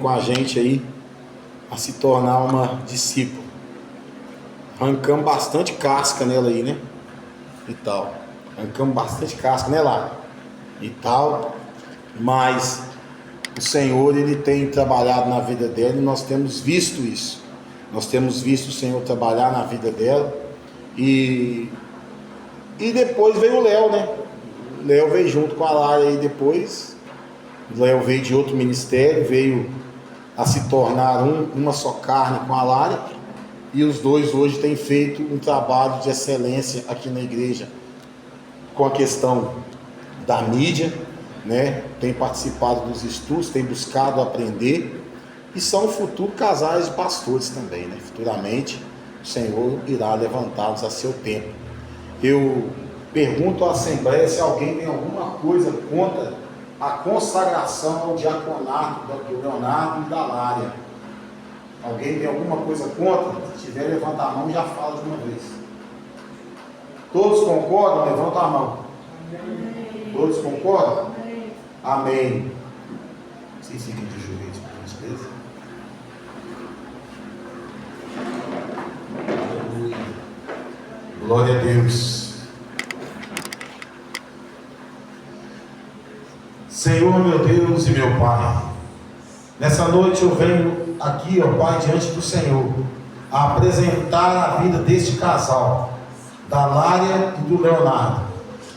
com a gente aí a se tornar uma discípula. Arrancamos bastante casca nela aí, né? E tal. Arrancamos bastante casca, né, Lara? E tal. Mas o Senhor, Ele tem trabalhado na vida dela e nós temos visto isso. Nós temos visto o Senhor trabalhar na vida dela. E depois veio o Léo, né? O Léo veio junto com a Lara aí depois. O Léo veio de outro ministério, veio a se tornar uma só carne com a Lara. E os dois hoje têm feito um trabalho de excelência aqui na igreja com a questão da mídia, né? Tem participado dos estudos, tem buscado aprender e são futuros casais de pastores também, né? Futuramente o Senhor irá levantá-los a seu tempo. Eu pergunto à Assembleia se alguém tem alguma coisa contra a consagração ao diaconato do Leonardo e da Lária. Alguém tem alguma coisa contra? Se tiver, levanta a mão e já fala de uma vez. Todos concordam? Levanta a mão. Todos concordam? Amém. Vocês fiquem de joelhos, por gentileza. Glória a Deus. Senhor, meu Deus e meu Pai, nessa noite eu venho aqui, ó Pai, diante do Senhor, a apresentar a vida deste casal, da Lária e do Leonardo.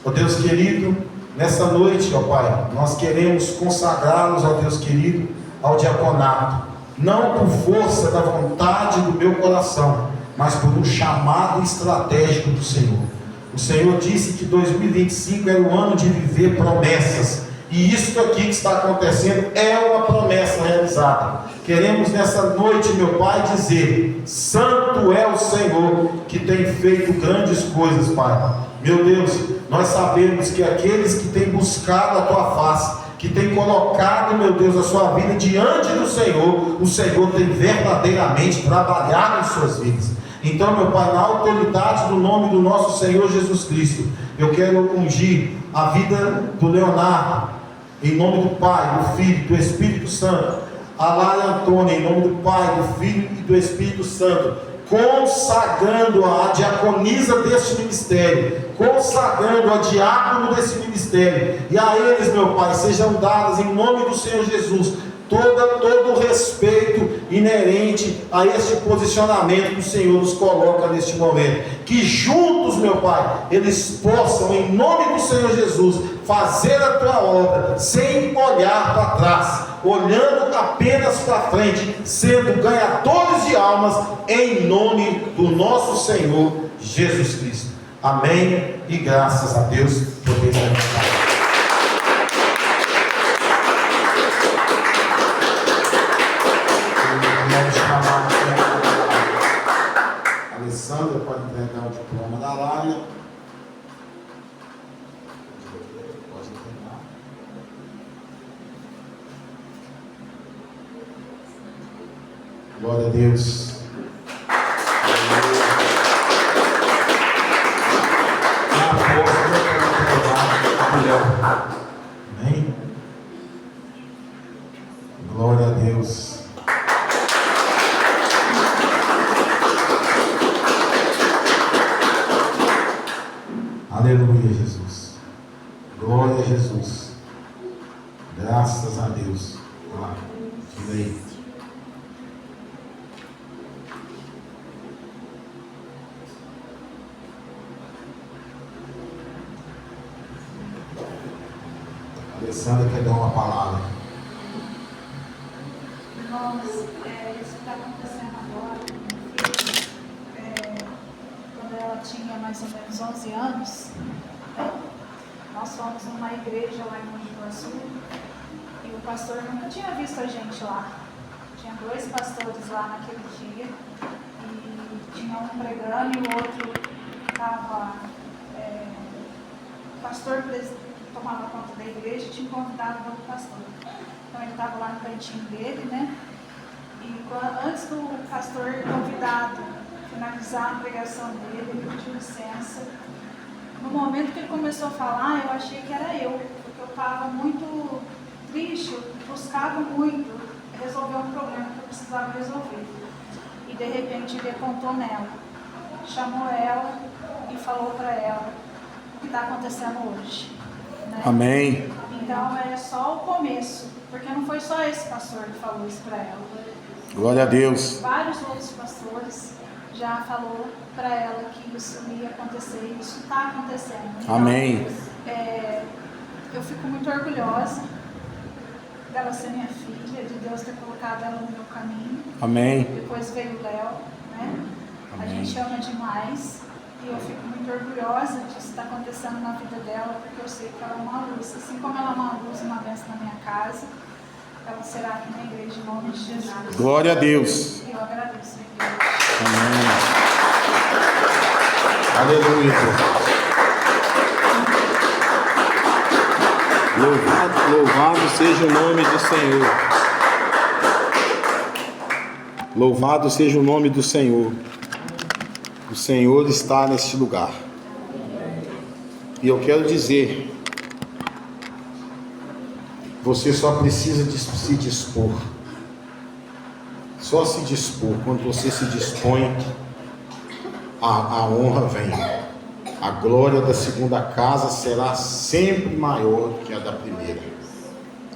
Ó Deus querido, nessa noite, ó Pai, nós queremos consagrá-los, ó Deus querido, ao diaconato, não por força da vontade do meu coração, mas por um chamado estratégico do Senhor. O Senhor disse que 2025 era o ano de viver promessas, e isso aqui que está acontecendo é uma promessa realizada. Queremos nessa noite, meu Pai, dizer: santo é o Senhor que tem feito grandes coisas, Pai. Meu Deus, nós sabemos que aqueles que têm buscado a Tua face, que têm colocado, meu Deus, a sua vida diante do Senhor, o Senhor tem verdadeiramente trabalhado em suas vidas. Então, meu Pai, na autoridade do nome do nosso Senhor Jesus Cristo, eu quero ungir a vida do Leonardo, em nome do Pai, do Filho e do Espírito Santo. A Lária Antônia, em nome do Pai, do Filho e do Espírito Santo, consagrando-a a diaconisa deste ministério, consagrando a diácono desse ministério, e a eles, meu Pai, sejam dadas em nome do Senhor Jesus todo o respeito inerente a este posicionamento que o Senhor nos coloca neste momento. Que juntos, meu Pai, eles possam, em nome do Senhor Jesus, fazer a Tua obra sem olhar para trás, olhando apenas para frente, sendo ganhadores de almas, em nome do nosso Senhor Jesus Cristo. Amém. E graças a Deus por Deus. Alessandra pode entregar o diploma da Lária. Pode entregar. Glória a Deus. Amém. Glória a Deus. Aleluia, Jesus. Glória a Jesus. Graças a Deus. Amém. Alessandra quer dar uma palavra. Irmãos, isso que está acontecendo agora, quando ela tinha mais ou menos 11 anos, nós fomos numa igreja lá em Mogi Guaçu, e o pastor nunca tinha visto a gente lá. Tinha 2 pastores lá naquele dia, e tinha um pregando e o outro estava, o pastor tomava conta da igreja e tinha convidado o outro pastor. Então ele estava lá no cantinho dele, né? E antes do pastor convidado finalizar a pregação dele, ele pediu licença. No momento que ele começou a falar, eu achei que era eu, porque eu estava muito triste, eu buscava muito resolver um problema que eu precisava resolver. E de repente ele apontou nela, chamou ela e falou para ela o que está acontecendo hoje. Né? Amém. Então é só o começo, porque não foi só esse pastor que falou isso para ela. Glória a Deus. Vários outros pastores já falou para ela que isso ia acontecer, e isso está acontecendo. Então, amém. Eu fico muito orgulhosa dela ser minha filha, de Deus ter colocado ela no meu caminho. Amém. Depois veio o Léo, né? Amém. A gente ama demais. E eu fico muito orgulhosa disso que está acontecendo na vida dela, porque eu sei que ela é uma luz. Assim como ela é uma luz e uma bênção na minha casa, ela será aqui na igreja em nome de Jesus. Glória a Deus. Eu agradeço, igreja. Amém. Aleluia. Louvado seja o nome do Senhor. Louvado seja o nome do Senhor. O Senhor está neste lugar. E eu quero dizer, você só precisa de se dispor. Só se dispor. Quando você se dispõe, a honra vem. A glória da segunda casa será sempre maior que a da primeira.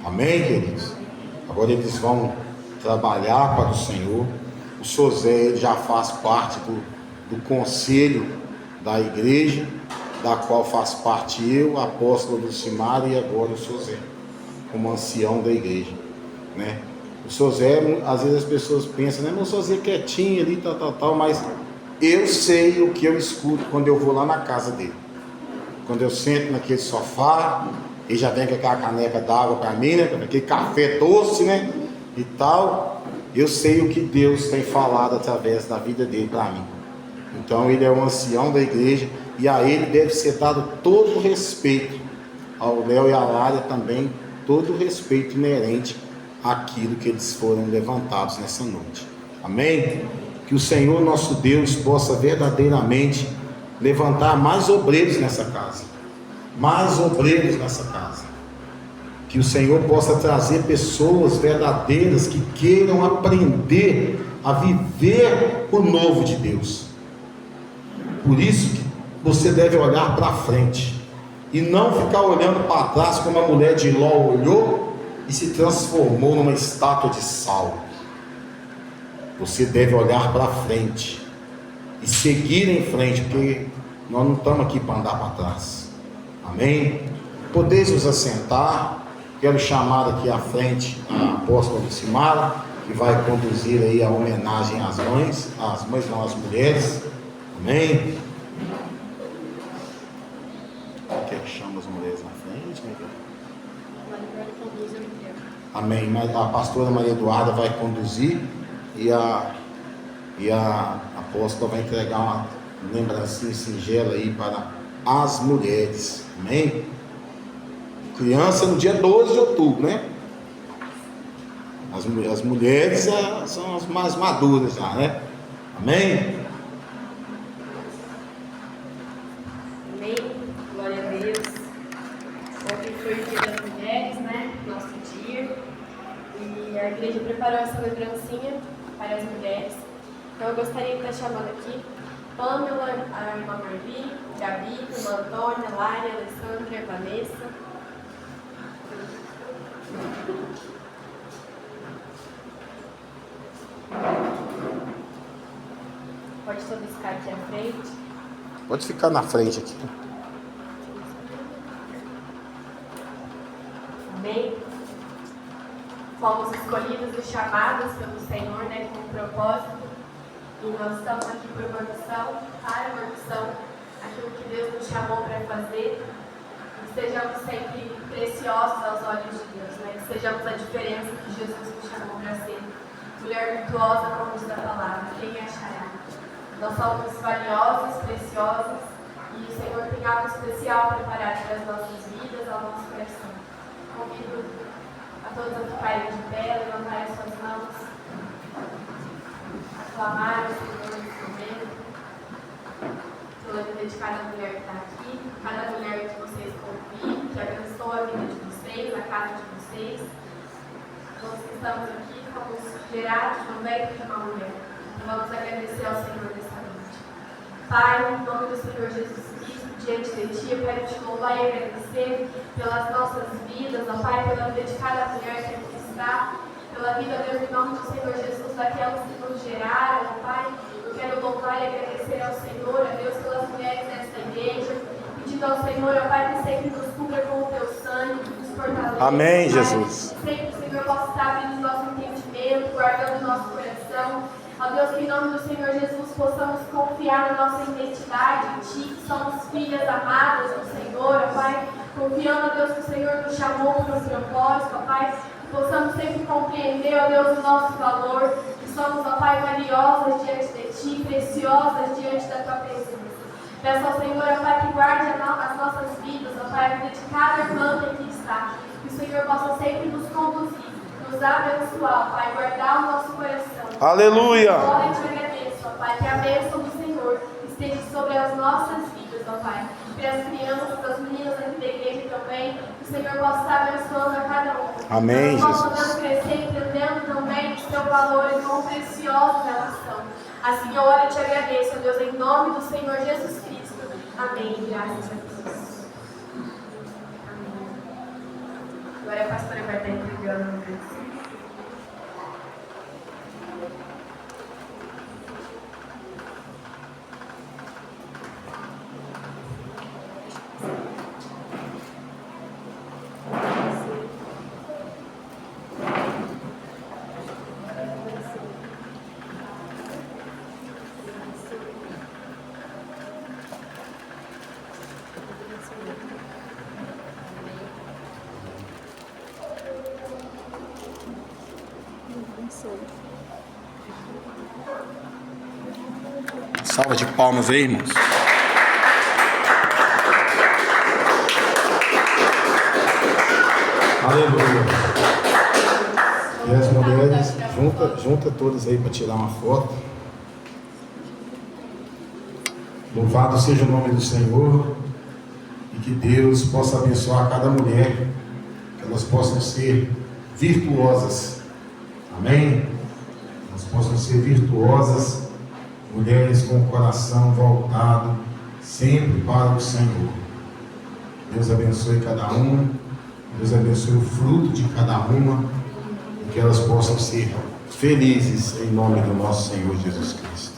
Amém, queridos? Agora eles vão trabalhar para o Senhor. O senhor Zé, ele já faz parte do conselho da igreja, da qual faz parte eu, apóstolo Lucimar, e agora o senhor Zé, como ancião da igreja, né? O senhor Zé, às vezes as pessoas pensam, né, meu senhor Zé quietinho ali, tal, mas eu sei o que eu escuto quando eu vou lá na casa dele. Quando eu sento naquele sofá, ele já vem com aquela caneca d'água para mim, né, com aquele café doce, né, e tal. Eu sei o que Deus tem falado através da vida dele para mim. Então ele é um ancião da igreja, e a ele deve ser dado todo o respeito. Ao Léo e à Lária também, todo o respeito inerente àquilo que eles foram levantados nessa noite. Amém? Que o Senhor nosso Deus possa verdadeiramente levantar mais obreiros nessa casa. Mais obreiros nessa casa. Que o Senhor possa trazer pessoas verdadeiras que queiram aprender a viver o novo de Deus. Por isso que você deve olhar para frente e não ficar olhando para trás como a mulher de Ló olhou e se transformou numa estátua de sal. Você deve olhar para frente e seguir em frente, porque nós não estamos aqui para andar para trás. Amém? Podeis nos assentar. Quero chamar aqui à frente a apóstola Lucimara, que vai conduzir aí a homenagem às mães não, às mulheres. Amém? Quer que chama as mulheres na frente? Amém. Mas a pastora Maria Eduarda vai conduzir e a apóstola vai entregar uma lembrancinha singela aí para as mulheres. Amém? Criança no dia 12 de outubro, né? As mulheres são as mais maduras já, né? Amém? Amém? Glória a Deus. Ontem foi o dia das mulheres, né? Nosso dia. E a igreja preparou essa lembrancinha para as mulheres. Então eu gostaria de estar chamando aqui Pamela, a irmã Marli, Gabi, a irmã Antônia, Lária, Alessandra, Vanessa. Pode todos ficar aqui à frente. Pode ficar na frente aqui. Amém? Fomos escolhidos e chamados pelo Senhor, né, com um propósito. E nós estamos aqui por uma missão, para uma missão, aquilo que Deus nos chamou para fazer. Que sejamos sempre preciosos aos olhos de Deus, né? Que sejamos a diferença que Jesus nos chamou para ser. Mulher virtuosa, como diz a palavra, quem achará? Nós somos valiosos, preciosos, e o Senhor tem algo especial preparado para as nossas vidas, ao nosso coração. Convido a todos a ficarem de pé, levantarem suas mãos, aclamar o Senhor nesse momento. Pela vida de cada mulher que está aqui, cada mulher que vocês convidam, que abençoa a vida de vocês, a casa de vocês. Todos que estamos aqui fomos gerados também por uma mulher. Vamos agradecer ao Senhor nessa noite. Pai, em nome do Senhor Jesus Cristo, diante de Ti, eu quero Te louvar e agradecer pelas nossas vidas, ó Pai, pela vida de cada mulher que aqui está, pela vida, Deus, em nome do Senhor Jesus, daquelas que nos geraram, ó Pai. Eu quero louvar e agradecer ao Senhor, a Deus, pelas mulheres desta igreja, pedindo ao Senhor, ó Pai, que sempre nos cubra com o Teu sangue, que nos fortaleça. Amém, Pai, Jesus. sempre o Senhor possa estar abrindo o nosso entendimento, guardando o nosso coração. Ó Deus, que em nome do Senhor Jesus possamos confiar na nossa identidade em Ti, que somos filhas amadas do Senhor, ó Pai, confiando, ó Deus, que o Senhor nos chamou para o propósito, ó Pai, que possamos sempre compreender, ó Deus, o nosso valor, que somos, ó Pai, valiosas diante de Ti, preciosas diante da Tua presença. Peço ao Senhor, ó Pai, que guarde as nossas vidas, ó Pai, a vida de cada irmã que aqui está, que o Senhor possa sempre nos conduzir, nos abençoar, ó Pai, guardar o nosso coração. Aleluia! Glória, te agradeço, ó Pai, que a bênção do Senhor esteja sobre as nossas vidas, ó Pai. Para as crianças, para as meninas aqui da igreja também, que o Senhor possa estar abençoando a cada um. Amém, nós Jesus. possamos crescer entendendo também o seu valor e quão preciosos elas são. Assim eu oro e te agradeço, ó Deus, em nome do Senhor Jesus Cristo. Amém. Graças a Deus. Amém. Agora a pastora vai estar entregando no versículo. Salva de palmas aí, irmãos. Aleluia. E as mulheres, junta todas aí para tirar uma foto. Louvado seja o nome do Senhor. E que Deus possa abençoar cada mulher. Que elas possam ser virtuosas. Amém? Elas possam ser virtuosas. Mulheres com o coração voltado sempre para o Senhor. Deus abençoe cada uma. Deus abençoe o fruto de cada uma. E que elas possam ser felizes em nome do nosso Senhor Jesus Cristo.